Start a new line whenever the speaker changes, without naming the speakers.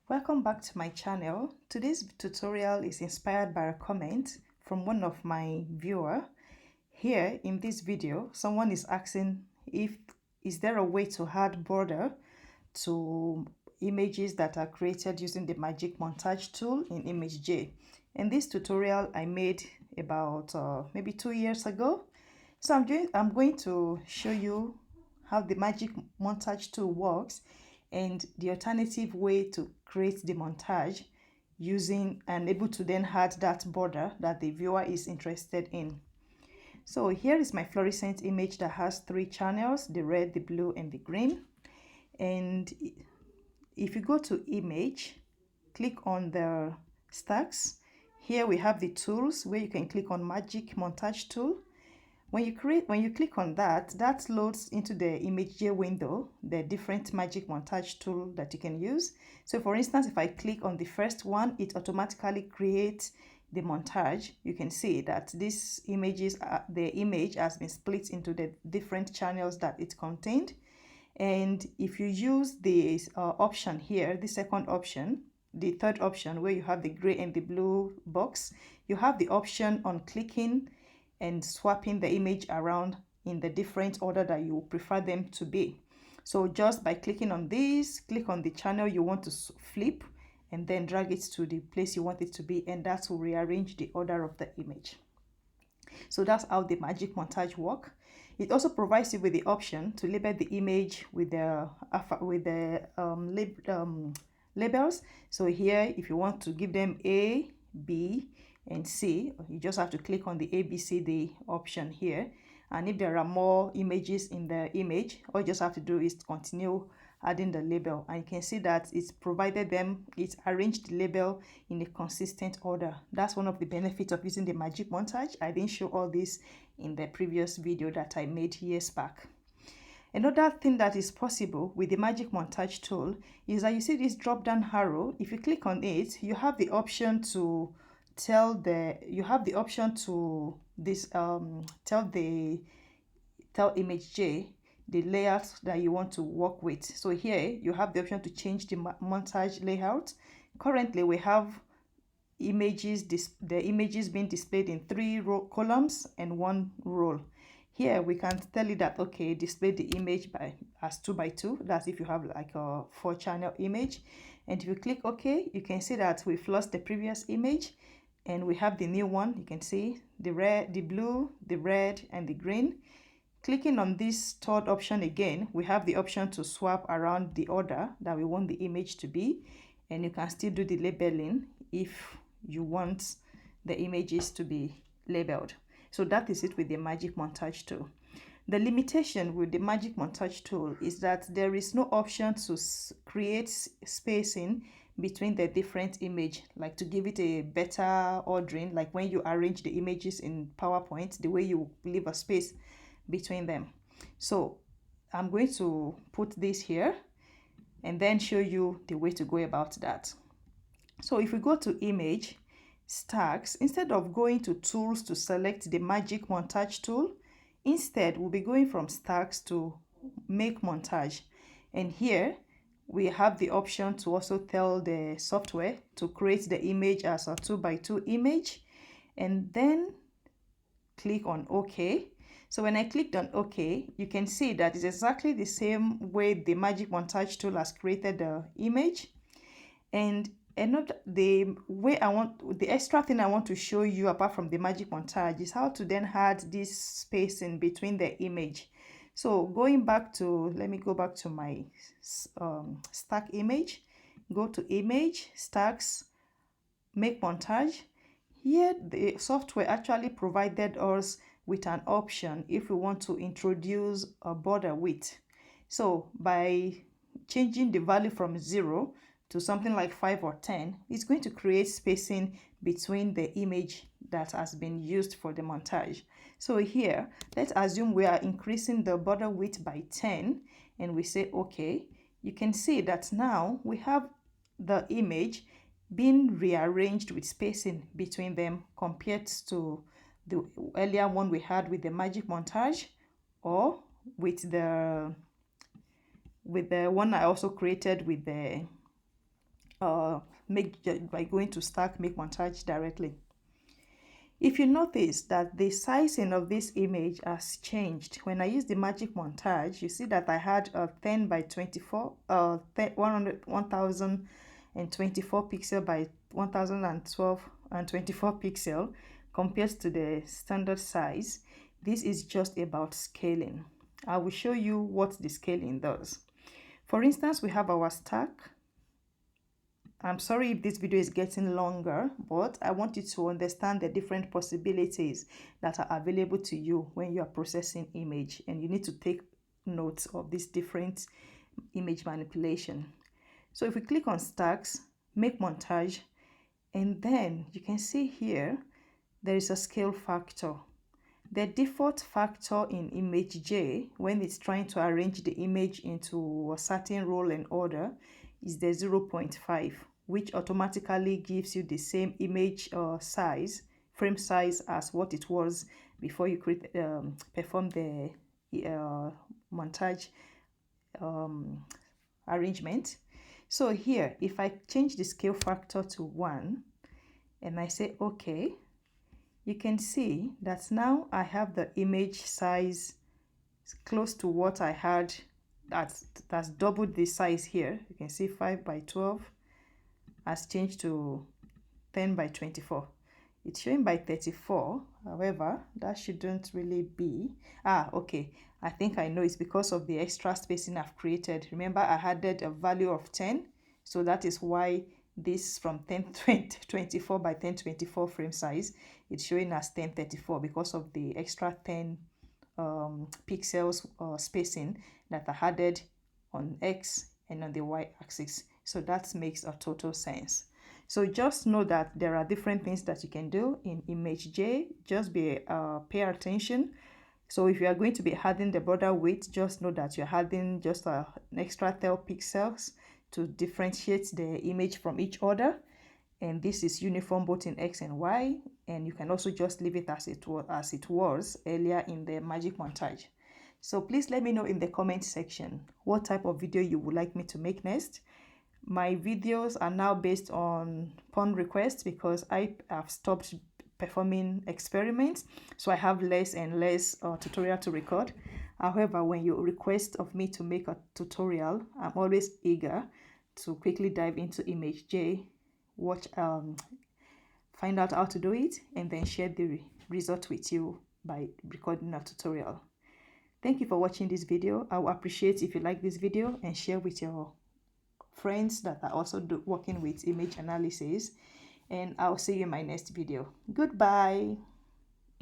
Welcome back to my channel. Today's tutorial is inspired by a comment from one of my viewer. Here in this video, someone is asking is there a way to add border to images that are created using the Magic Montage tool in ImageJ. And this tutorial I made about maybe 2 years ago. So I'm going to show you how the Magic Montage tool works and the alternative way to create the montage using and able to then add that border that the viewer is interested in. So here is my fluorescent image that has 3 channels, the red, the blue, and the green. And if you go to image, click on the stacks. Here we have the tools where you can click on Magic Montage tool. When you click on that loads into the ImageJ window the different Magic Montage tool that you can use. So for instance, if I click on the first one, it automatically creates the montage. You can see that this the image has been split into the different channels that it contained. And if you use this option here, the second option, the third option where you have the gray and the blue box, you have the option on clicking and swapping the image around in the different order that you prefer them to be. So just by clicking on this, click on the channel you want to flip and then drag it to the place you want it to be, and that will rearrange the order of the image. So that's how the Magic Montage works. It also provides you with the option to label the image with the labels. So here, if you want to give them A, B, and C, you just have to click on the ABCD option here. And if there are more images in the image, all you just have to do is continue adding the label, and you can see that it's arranged the label in a consistent order. That's one of the benefits of using the Magic Montage. I didn't show all this in the previous video that I made years back. Another thing that is possible with the Magic Montage tool is that you see this drop down arrow. If you click on it, you have the option to tell ImageJ the layout that you want to work with. So here you have the option to change the montage layout. Currently we have the images being displayed in 3 columns and 1 row. Here we can tell it that, okay, display the image as 2 by 2. That's if you have like a 4 channel image. And if you click OK, you can see that we've lost the previous image and we have the new one. You can see the red, the blue, the red, and the green. Clicking on this third option again, we have the option to swap around the order that we want the image to be, and you can still do the labeling if you want the images to be labeled. So that is it with the Magic Montage tool. The limitation with the Magic Montage tool is that there is no option to create spacing between the different image, like to give it a better ordering, like when you arrange the images in PowerPoint, the way you leave a space between them. So I'm going to put this here and then show you the way to go about that. So if we go to image, stacks, instead of going to tools to select the Magic Montage tool, instead we'll be going from stacks to make montage. And here we have the option to also tell the software to create the image as a 2 by 2 image, and then click on OK. So when I clicked on OK, you can see that it's exactly the same way the Magic Montage tool has created the image. And the extra thing I want to show you apart from the Magic Montage is how to then add this spacing between the image. So going back to, let me go back to my stack image, go to image, stacks, make montage. Here the software actually provided us with an option if we want to introduce a border width. So by changing the value from 0 to something like 5 or 10, it's going to create spacing between the image that has been used for the montage. So here, let's assume we are increasing the border width by 10 and we say OK. You can see that now we have the image being rearranged with spacing between them compared to the earlier one we had with the Magic Montage, or with the one I also created with the by going to Stack Make Montage directly. If you notice that the sizing of this image has changed, when I use the Magic Montage, you see that I had a 10 by 24, 1024 pixel by 1012 and 24 pixel compared to the standard size. This is just about scaling. I will show you what the scaling does. For instance, we have our stack. I'm sorry if this video is getting longer, but I want you to understand the different possibilities that are available to you when you are processing image, and you need to take notes of this different image manipulation. So if we click on stacks, make montage, and then you can see here there is a scale factor. The default factor in ImageJ when it's trying to arrange the image into a certain role and order is the 0.5, which automatically gives you the same image size, frame size, as what it was before you perform the montage arrangement. So here, if I change the scale factor to 1 and I say OK, you can see that now I have the image size close to what I had. That's doubled the size here. You can see 5 by 12 has changed to 10 by 24. It's showing by 34. However, that shouldn't really be. Okay. I think I know it's because of the extra spacing I've created. Remember, I added a value of 10. So that is why this from 1024 by 1024 frame size, it's showing as 1034 because of the extra 10 pixels spacing that I added on X and on the Y axis. So that makes a total sense. So just know that there are different things that you can do in ImageJ. Just pay attention. So if you are going to be adding the border width, just know that you're adding just an extra 12 pixels to differentiate the image from each other. And this is uniform both in X and Y. And you can also just leave it as it was earlier in the Magic Montage. So please let me know in the comment section what type of video you would like me to make next. My videos are now based on upon request because I have stopped performing experiments, so I have less and less tutorial to record. However, when you request of me to make a tutorial, I'm always eager to quickly dive into ImageJ, find out how to do it, and then share the result with you by recording a tutorial. Thank you for watching this video. I will appreciate if you like this video and share with your friends that are also working with image analysis, and I'll see you in my next video. Goodbye.